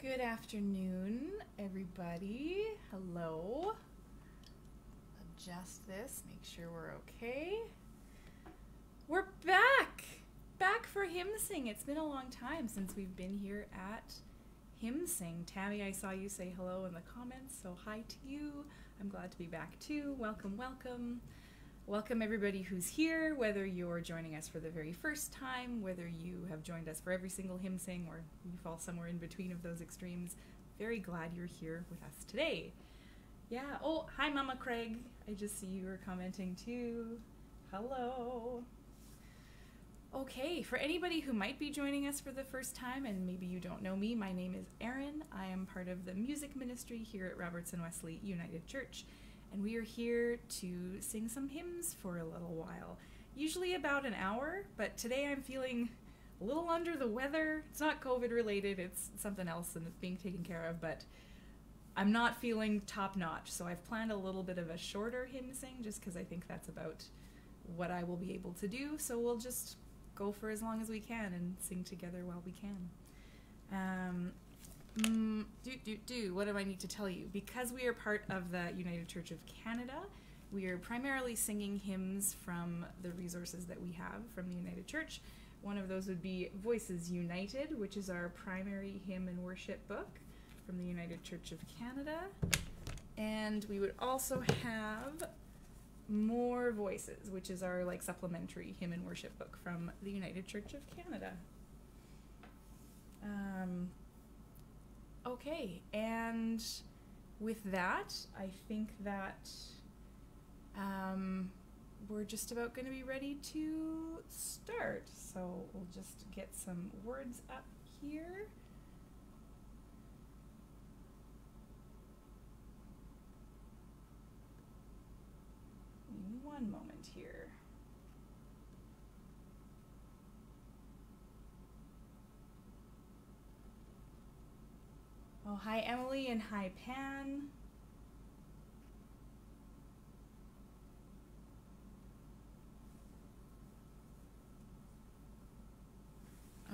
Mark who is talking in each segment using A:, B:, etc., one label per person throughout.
A: Good afternoon, everybody. Hello. Adjust this, make sure we're okay. We're back! Back for Hymn Sing. It's been a long time since we've been here at Hymn Sing. Tammy, I saw you say hello in the comments, so hi to you. I'm glad to be back too. Welcome, welcome. Welcome everybody who's here, whether you're joining us for the very first time, whether you have joined us for every single Hymn Sing, or you fall somewhere in between of those extremes. Very glad you're here with us today. Yeah, oh, hi Mama Craig. I just see you were commenting too. Hello. Okay, for anybody who might be joining us for the first time, and maybe you don't know me, my name is Erin. I am part of the music ministry here at Robertson Wesley United Church. And we are here to sing some hymns for a little while, usually about an hour, but today I'm feeling a little under the weather. It's not COVID related, it's something else and it's being taken care of, but I'm not feeling top notch, so I've planned a little bit of a shorter hymn sing just because I think that's about what I will be able to do, so we'll just go for as long as we can and sing together while we can. What do I need to tell you? Because we are part of the United Church of Canada, we are primarily singing hymns from the resources that we have from the United Church. One of those would be Voices United, which is our primary hymn and worship book from the United Church of Canada. And we would also have More Voices, which is our supplementary hymn and worship book from the United Church of Canada. Okay, and with that, I think that we're just about going to be ready to start. So we'll just get some words up here. One moment here. Oh, hi Emily and hi Pan.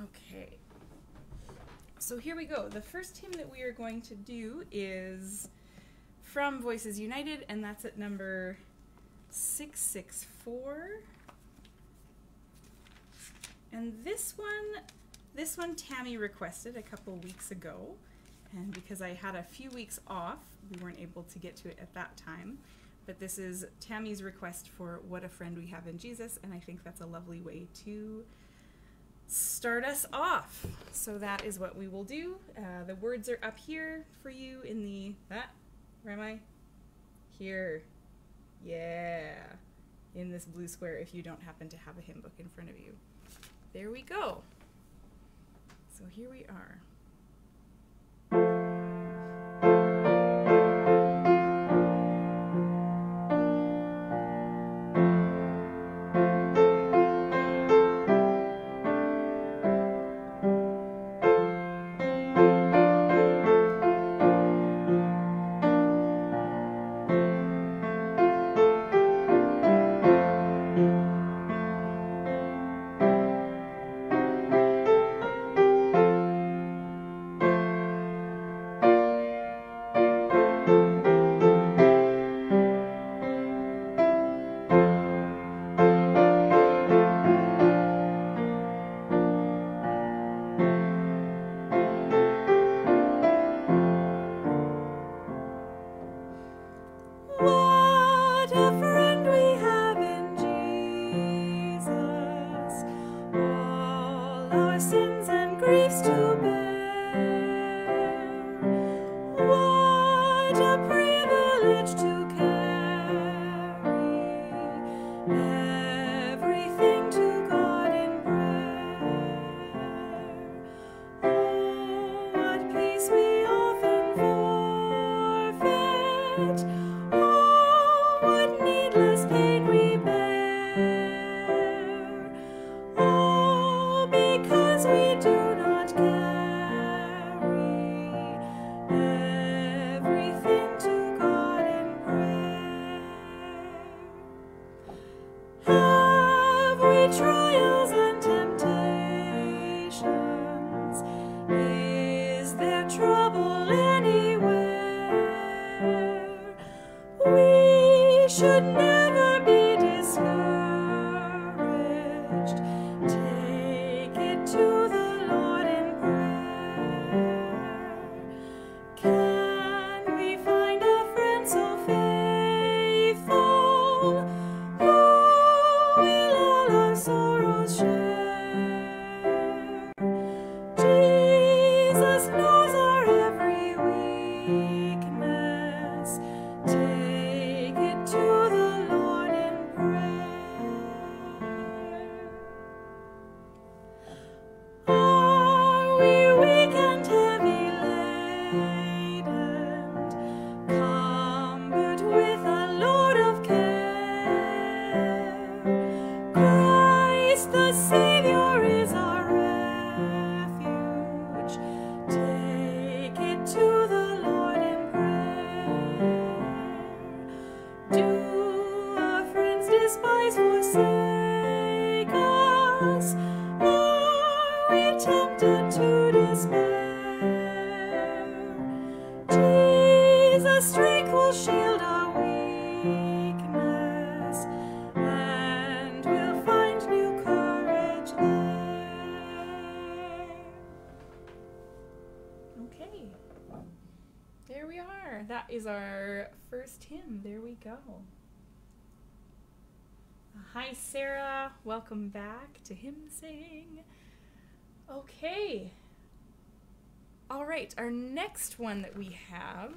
A: Okay, so here we go. The first hymn that we are going to do is from Voices United, and that's at number 664. And this one Tammy requested a couple weeks ago. And because I had a few weeks off, we weren't able to get to it at that time. But this is Tammy's request for What a Friend We Have in Jesus, and I think that's a lovely way to start us off. So that is what we will do. The words are up here for you in the... where am I? Here. Yeah. In this blue square if you don't happen to have a hymn book in front of you. There we go. So here we are. Trials and temptations, is there trouble? the Savior is our refuge. Take it to the Lord in prayer. Do our friends despise, forsake us? Are we tempted to despair? Jesus' strength will shield our weakness, and we'll find new courage there. Okay, there we are. That is our first hymn. There we go. Hi, Sarah. Welcome back to Hymn Sing. Okay. All right, our next one that we have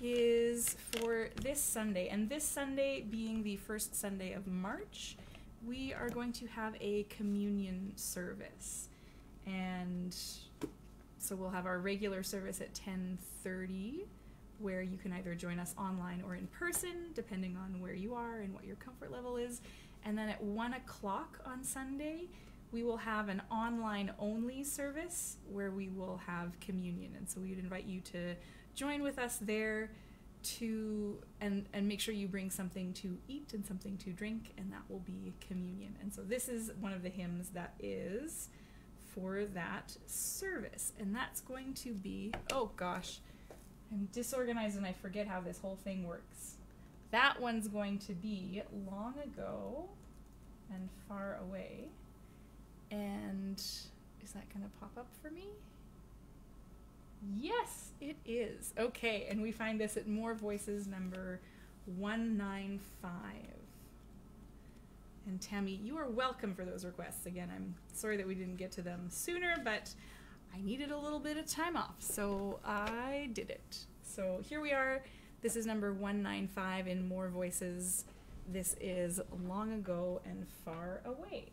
A: is for this Sunday, and this Sunday being the first Sunday of March, we are going to have a communion service. And so we'll have our regular service at 10:30, where you can either join us online or in person, depending on where you are and what your comfort level is. And then at 1 o'clock on Sunday, we will have an online-only service where we will have communion. And so we would invite you to join with us there and make sure you bring something to eat and something to drink, and that will be communion. And so this is one of the hymns that is for that service. And that's going to be, oh gosh, I'm disorganized and I forget how this whole thing works. That one's going to be Long Ago and Far Away. And is that going to pop up for me? Yes, it is. Okay, and we find this at More Voices number 195. And Tammy, you are welcome for those requests. Again, I'm sorry that we didn't get to them sooner, but I needed a little bit of time off, so I did it. So here we are. This is number 195 in More Voices. This is Long Ago and Far Away.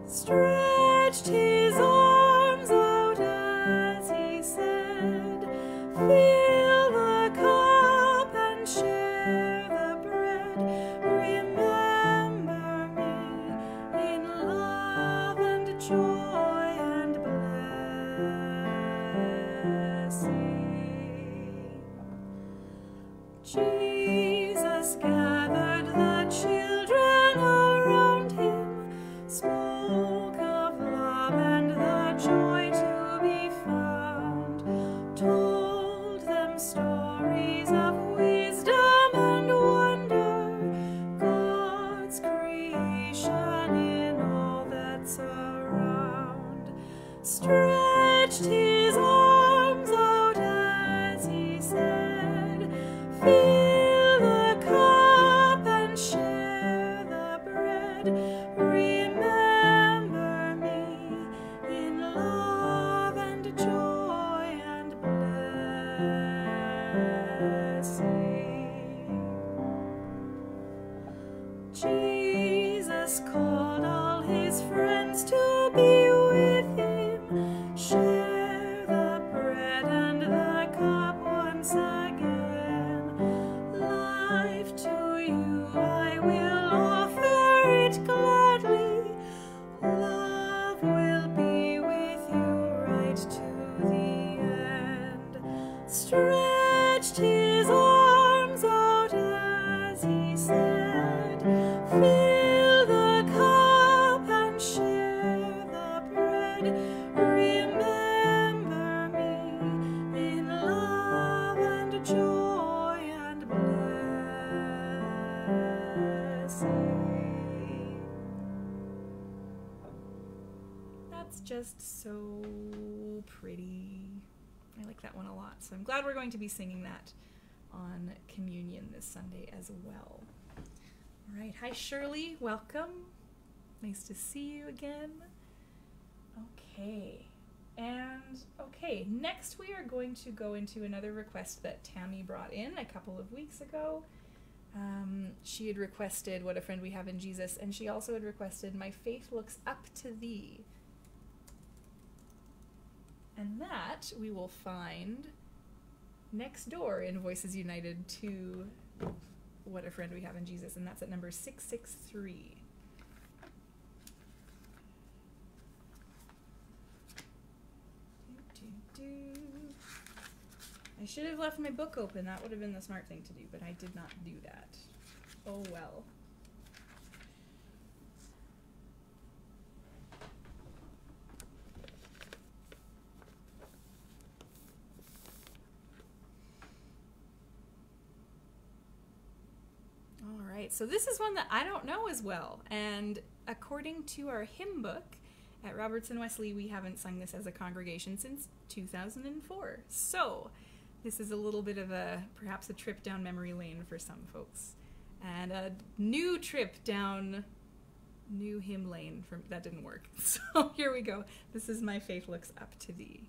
A: Stretched his arms out as he said, fill the cup and share the bread. Remember me in love and joy and blessing. Jesus gathered the children around him, spoke of love and the joy to be found, told them stories of wisdom and wonder, God's creation in all that's around. Stretched his arms out as he said, fill the cup and share the bread. Remember me in love and joy and blessing. Jesus called all his friends to be with him, share the bread and the cup once again. Life to you I will offer it gladly. fill the cup and share the bread. Remember me in love and joy and blessing. That's just so pretty. I like that one a lot. So I'm glad we're going to be singing that on communion this Sunday as well. All right. Hi, Shirley. Welcome. Nice to see you again. Okay. And okay, next we are going to go into another request that Tammy brought in a couple of weeks ago. She had requested What a Friend We Have in Jesus, and she also had requested My Faith Looks Up to Thee. And that we will find next door in Voices United to What a Friend We Have in Jesus, and that's at number 663. I should have left my book open. That would have been the smart thing to do, but I did not do that. Oh well. All right, so this is one that I don't know as well, and according to our hymn book at Robertson Wesley, we haven't sung this as a congregation since 2004. So this is a little bit of perhaps a trip down memory lane for some folks, and a new trip down new hymn lane that didn't work. So here we go. This is My Faith Looks Up to Thee.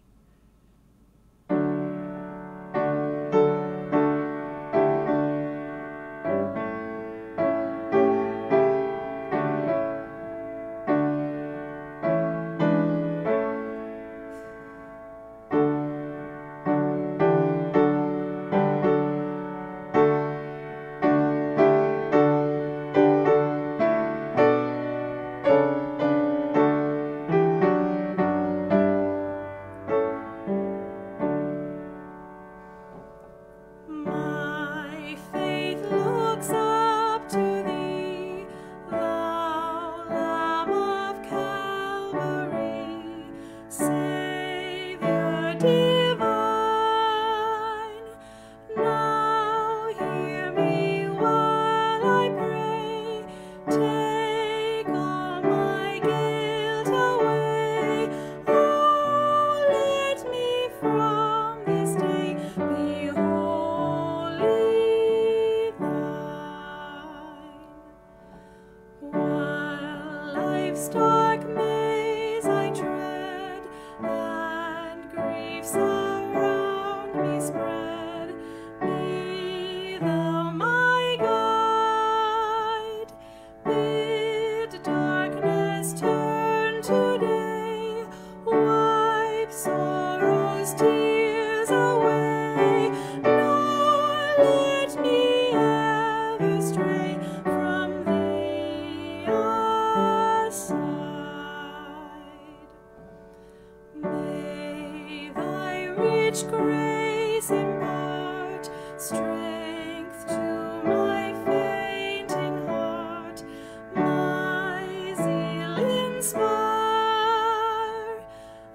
A: Grace impart strength to my fainting heart, my zeal inspire,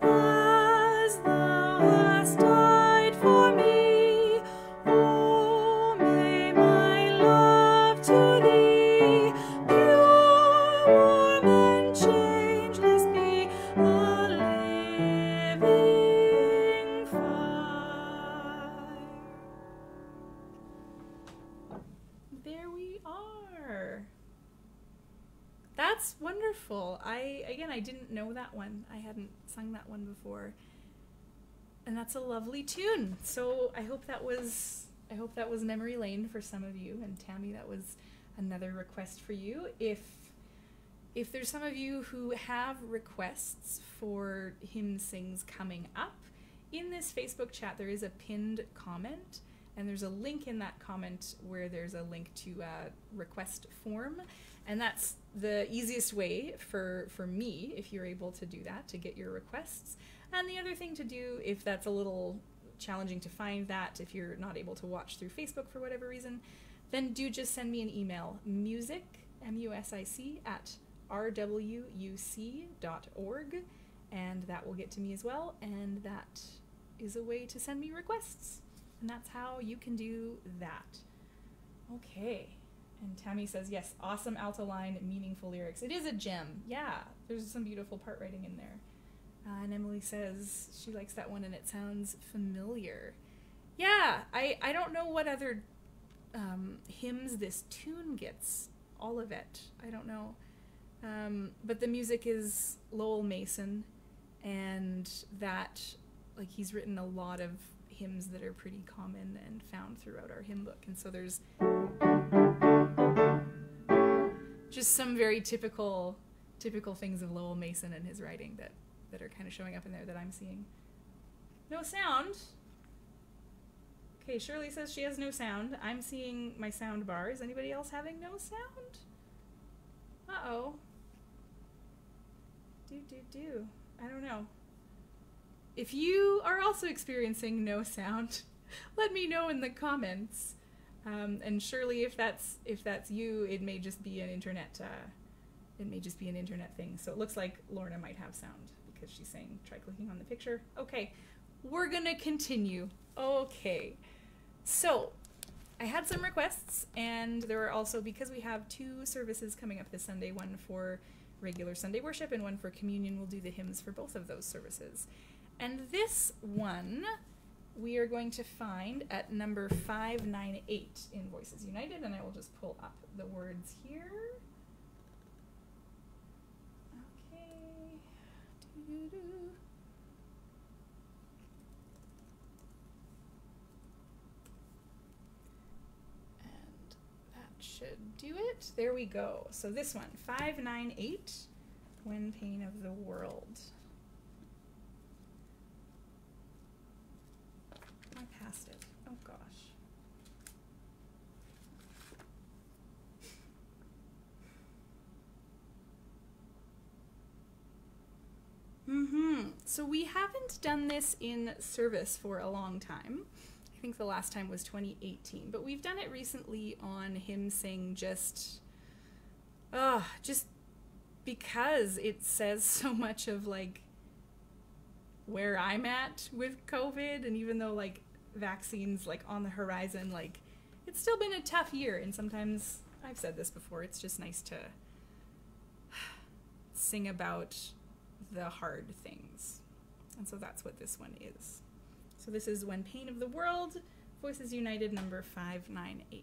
A: as thou hast died for me. Oh, may my love to thee, pure, warm, and changeless be, a living fire. There we are. That's wonderful. I didn't know that one. I hadn't sung that one before. And that's a lovely tune. So I hope that was memory lane for some of you, and Tammy, that was another request for you. If there's some of you who have requests for hymn sings coming up, in this Facebook chat there is a pinned comment, and there's a link in that comment where there's a link to a request form, and that's the easiest way for me, if you're able to do that, to get your requests. And the other thing to do, if that's a little challenging to find that, if you're not able to watch through Facebook for whatever reason, then do just send me an email, music music@rwuc.org, and that will get to me as well, and that is a way to send me requests, and that's how you can do that. Okay. And Tammy says, yes, awesome alto line, meaningful lyrics. It is a gem. Yeah, there's some beautiful part writing in there. And Emily says she likes that one and it sounds familiar. Yeah, I don't know what other hymns this tune gets. All of it. I don't know. But the music is Lowell Mason, and that, like, he's written a lot of hymns that are pretty common and found throughout our hymn book. And so there's just some very typical things of Lowell Mason and his writing that are kind of showing up in there that I'm seeing. No sound. Okay, Shirley says she has no sound. I'm seeing my sound bar. Is anybody else having no sound? Uh-oh. I don't know. If you are also experiencing no sound, let me know in the comments. And Shirley, if that's you, it may just be an internet thing. So it looks like Lorna might have sound because she's saying try clicking on the picture. Okay, we're gonna continue. Okay, so I had some requests, and there are also, because we have 2 services coming up this Sunday, one for regular Sunday worship and one for communion, we'll do the hymns for both of those services. And this one we are going to find at number 598 in Voices United, and I will just pull up the words here. Okay. Doo-doo-doo. And that should do it. There we go. So this one, 598, When Pain of the World. I passed it. Oh gosh. So we haven't done this in service for a long time. I think the last time was 2018, but we've done it recently on Hymn Sing just because it says so much of like where I'm at with COVID, and even though like vaccines like on the horizon, like it's still been a tough year, and sometimes I've said this before, it's just nice to sing about the hard things. And so that's what this one is. So this is When Pain of the World, Voices United, number 598.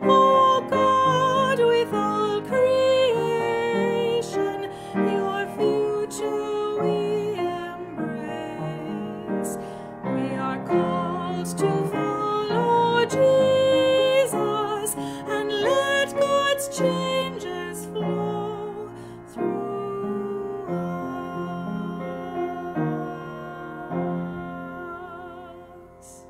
B: O God, with all creation, your future we embrace. We are called to follow Jesus and let God's changes flow through us.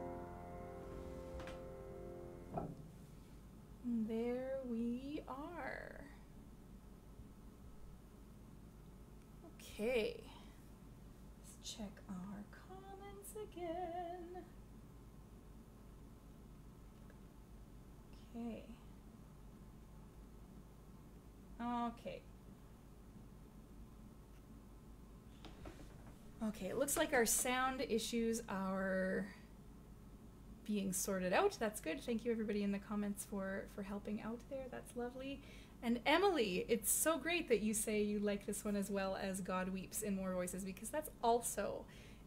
A: There we are. Okay. Let's check our comments again. Okay. Okay. Okay, it looks like our sound issues are being sorted out. That's good. Thank you everybody in the comments for helping out there. That's lovely. And Emily, it's so great that you say you like this one as well as God Weeps in More Voices, because that's also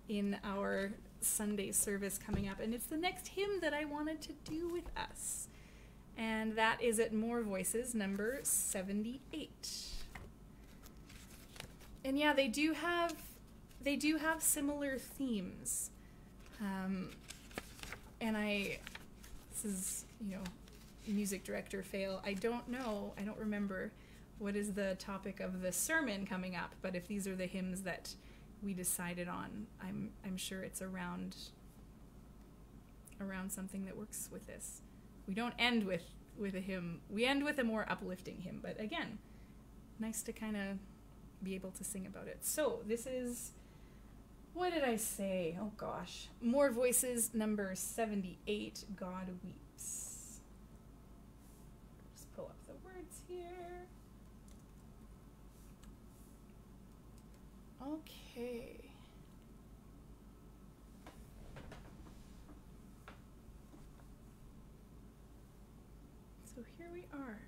A: in our Sunday service coming up. And it's the next hymn that I wanted to do with us. And that is at More Voices, number 78. And yeah, they do have similar themes. And this is, music director fail. I don't remember what is the topic of the sermon coming up, but if these are the hymns that we decided on, I'm sure it's around something that works with this. We don't end with a hymn. We end with a more uplifting hymn, but again, nice to kind of be able to sing about it. So this is, what did I say? Oh gosh. More Voices, number 78, God Weeps. Just pull up the words here. Okay. So here we are.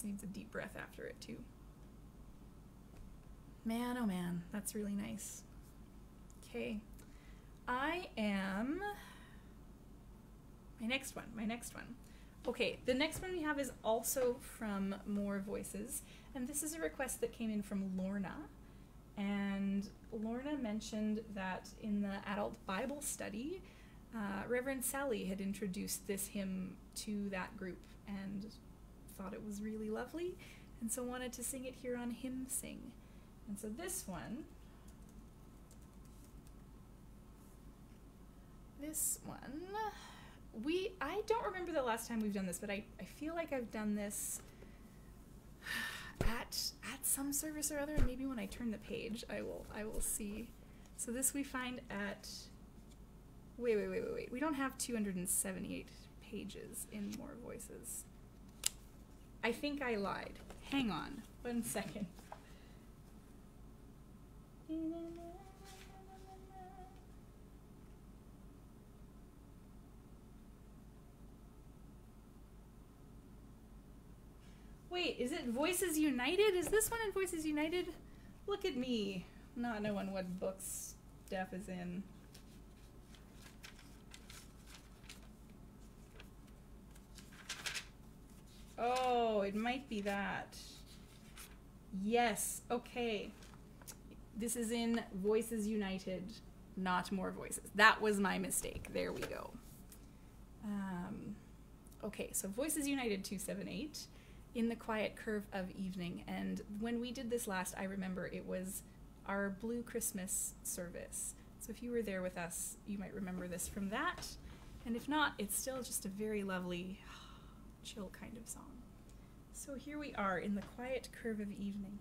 A: Needs a deep breath after it too. Man, oh man, that's really nice. Okay, my next one. Okay, the next one we have is also from More Voices, and this is a request that came in from Lorna. And Lorna mentioned that in the adult Bible study, Reverend Sally had introduced this hymn to that group and thought it was really lovely, and so wanted to sing it here on Hymn Sing. And so this one, I don't remember the last time we've done this, but I feel like I've done this at some service or other, and maybe when I turn the page I will see. So this we find at wait. We don't have 278 pages in More Voices. I think I lied. Hang on 1 second. Wait, is it Voices United? Is this one in Voices United? Look at me, not knowing what books Steph is in. Oh, it might be that. Yes, okay. This is in Voices United, not More Voices. That was my mistake. There we go. Okay, so Voices United 278. In the Quiet Curve of Evening. And when we did this last, I remember it was our Blue Christmas service. So if you were there with us, you might remember this from that. And if not, it's still just a very lovely, chill kind of song. So here we are in the Quiet Curve of Evening.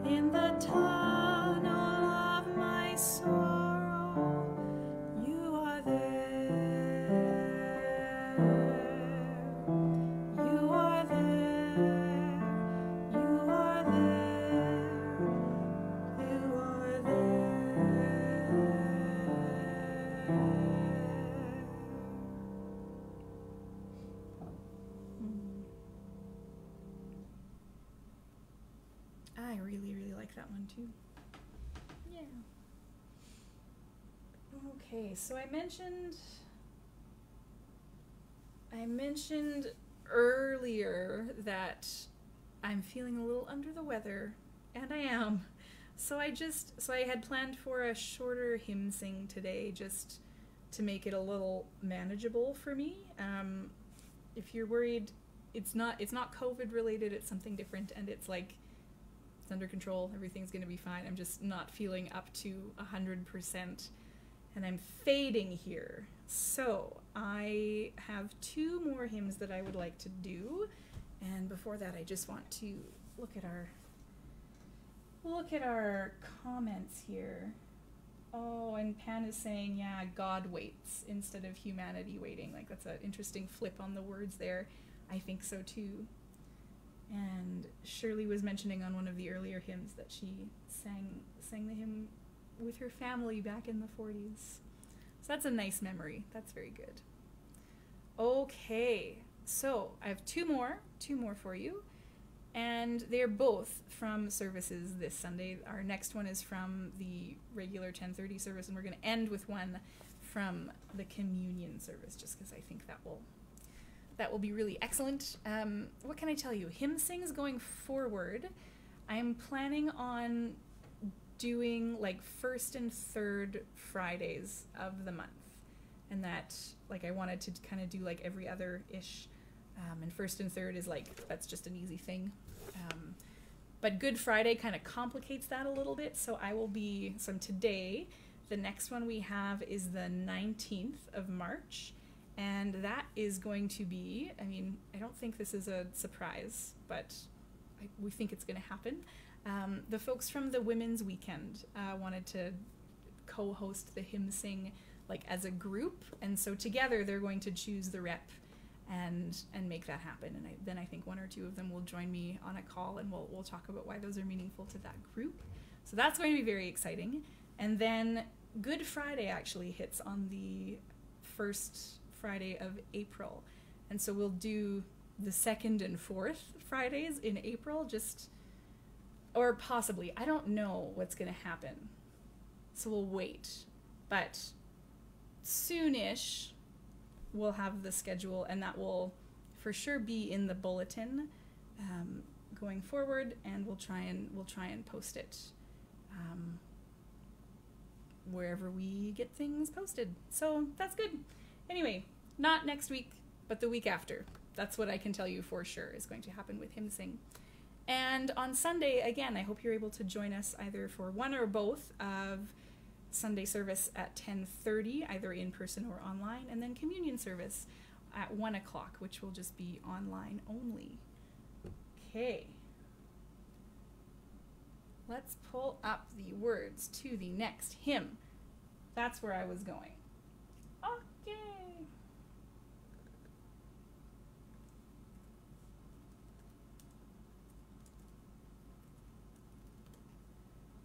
B: In the tunnel of my sorrow,
A: like that one too. Yeah. Okay, so I mentioned earlier that I'm feeling a little under the weather, and I am. So I had planned for a shorter hymn sing today, just to make it a little manageable for me. If you're worried, it's not COVID related, it's something different, and it's under control, everything's gonna be fine. I'm just not feeling up to 100%, and I'm fading here. So I have 2 more hymns that I would like to do, and before that I just want to look at our comments here. Oh, and Pan is saying, yeah, God waits instead of humanity waiting. Like, that's an interesting flip on the words there. I think so too. And Shirley was mentioning on one of the earlier hymns that she sang the hymn with her family back in the 40s. So that's a nice memory. That's very good. Okay, so I have two more for you. And they're both from services this Sunday. Our next one is from the regular 10:30 service, and we're going to end with one from the communion service, just because I think that will be really excellent. What can I tell you? Hymn sings going forward, I'm planning on doing first and third Fridays of the month, and that I wanted to kind of do every other-ish. And first and third is that's just an easy thing. But Good Friday kind of complicates that a little bit, so today, the next one we have is the 19th of March, and that is going to be, I don't think this is a surprise, but we think it's going to happen. The folks from the Women's Weekend wanted to co-host the hymn sing as a group, and so together they're going to choose the rep and make that happen. And then I think one or two of them will join me on a call, and we'll talk about why those are meaningful to that group. So that's going to be very exciting. And then Good Friday actually hits on the first Friday of April, and so we'll do the second and fourth Fridays in April, or possibly, I don't know what's going to happen, so we'll wait. But soonish we'll have the schedule, and that will for sure be in the bulletin going forward, and we'll try and post it wherever we get things posted. So that's good. Anyway, not next week, but the week after. That's what I can tell you for sure is going to happen with Hymn Sing. And on Sunday, again, I hope you're able to join us either for one or both of Sunday service at 10:30, either in person or online, and then communion service at 1 o'clock, which will just be online only. Okay. Let's pull up the words to the next hymn. That's where I was going. Okay.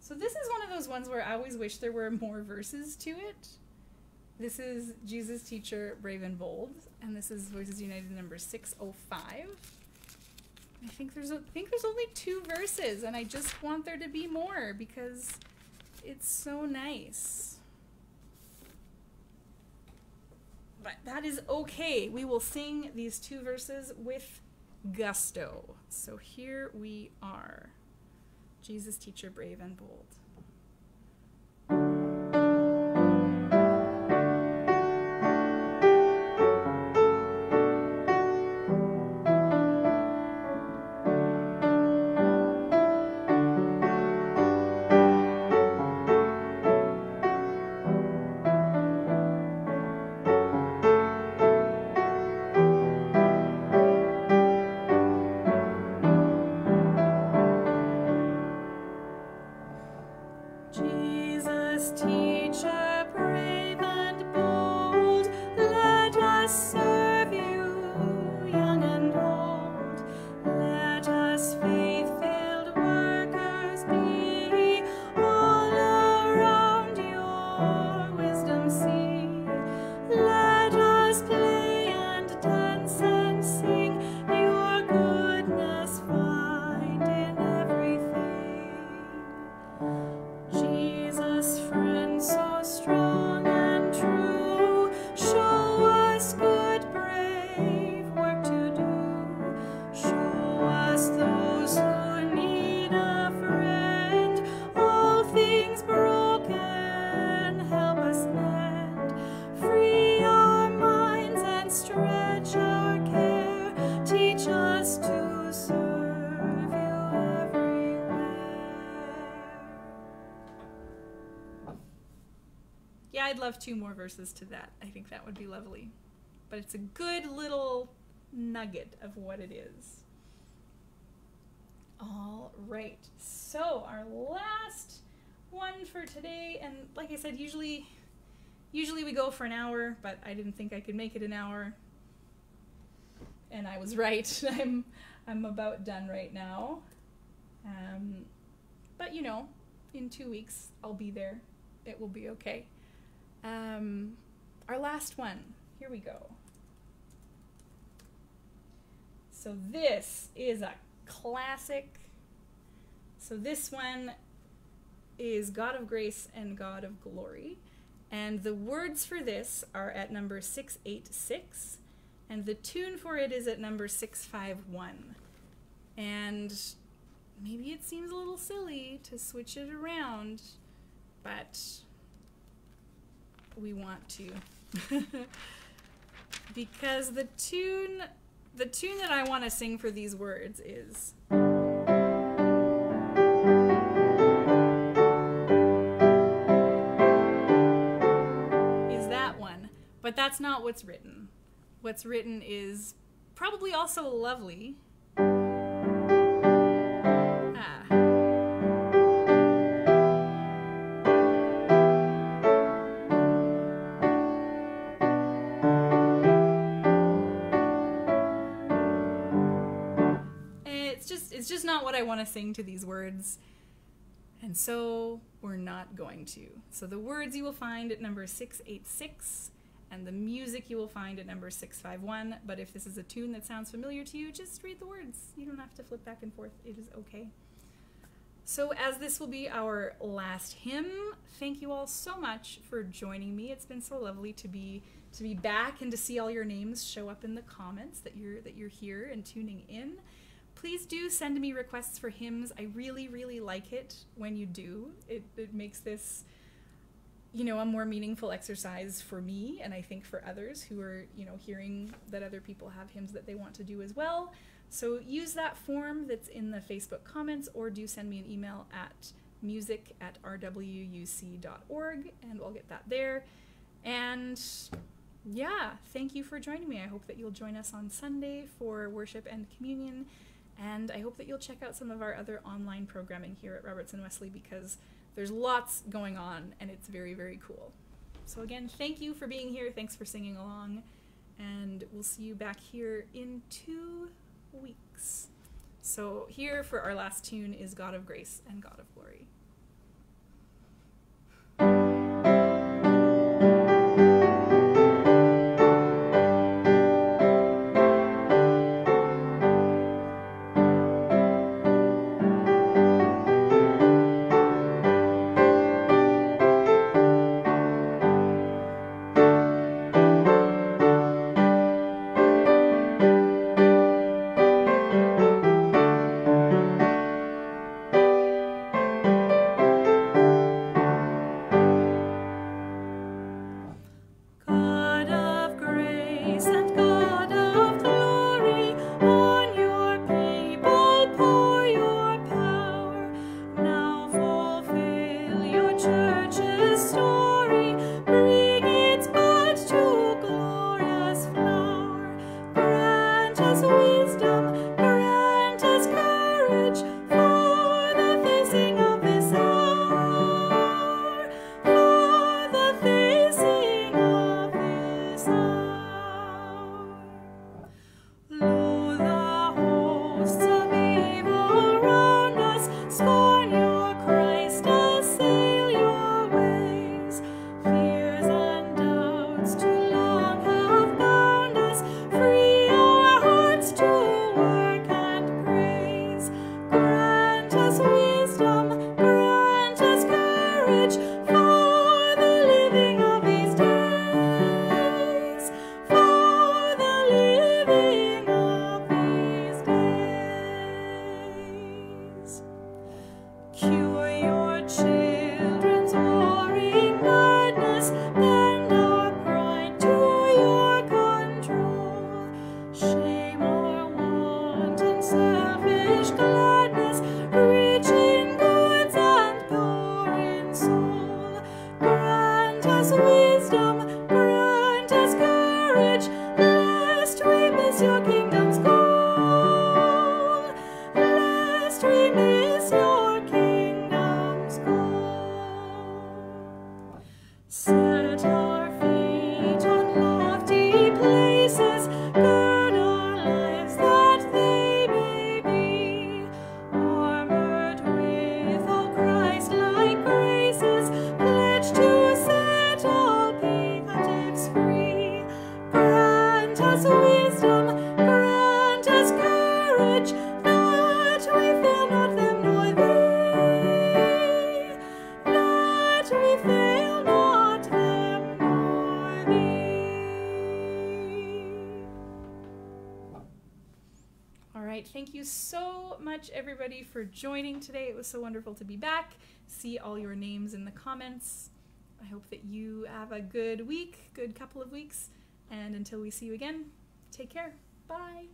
A: So this is one of those ones where I always wish there were more verses to it. This is Jesus Teacher, Brave and Bold, and this is Voices United number 605. I think there's only 2 verses, and I just want there to be more because it's so nice. But that is okay. We will sing these 2 verses with gusto. So here we are. Jesus Teacher, Brave and Bold. love 2 more verses to that. I think that would be lovely. But it's a good little nugget of what it is. All right. So our last one for today, and like I said, usually we go for an hour, but I didn't think I could make it an hour. And I was right. I'm about done right now. But you know, in 2 weeks I'll be there. It will be okay. Our last one. Here we go. So this is a classic. So this one is God of Grace and God of Glory. And the words for this are at number 686. And the tune for it is at number 651. And maybe it seems a little silly to switch it around, but we want to. Because the tune that I want to sing for these words is that one. But that's not what's written. What's written is probably also lovely. It's just not what I want to sing to these words. And so we're not going to. So the words you will find at number 686, and the music you will find at number 651. But if this is a tune that sounds familiar to you, just read the words. You don't have to flip back and forth. It is okay. So as this will be our last hymn, thank you all so much for joining me. It's been so lovely to be back and to see all your names show up in the comments that you're here and tuning in. Please do send me requests for hymns. I really, really like it when you do. It makes this, you know, a more meaningful exercise for me, and I think for others who are, you know, hearing that other people have hymns that they want to do as well. So use that form that's in the Facebook comments, or do send me an email at music@rwuc.org, and I'll get that there. And yeah, thank you for joining me. I hope that you'll join us on Sunday for worship and communion. And I hope that you'll check out some of our other online programming here at Robertson Wesley, because there's lots going on and it's very, very cool. So again, thank you for being here. Thanks for singing along. And we'll see you back here in 2 weeks. So here for our last tune is God of Grace and God of Glory.
B: us free. Grant us wisdom, grant us courage, that we fail not them nor thee, that we fail not them nor thee.
A: All right, thank you so much, everybody, for joining today. It was so wonderful to be back. See all your names in the comments. I hope that you have a good week, good couple of weeks, and until we see you again, take care. Bye.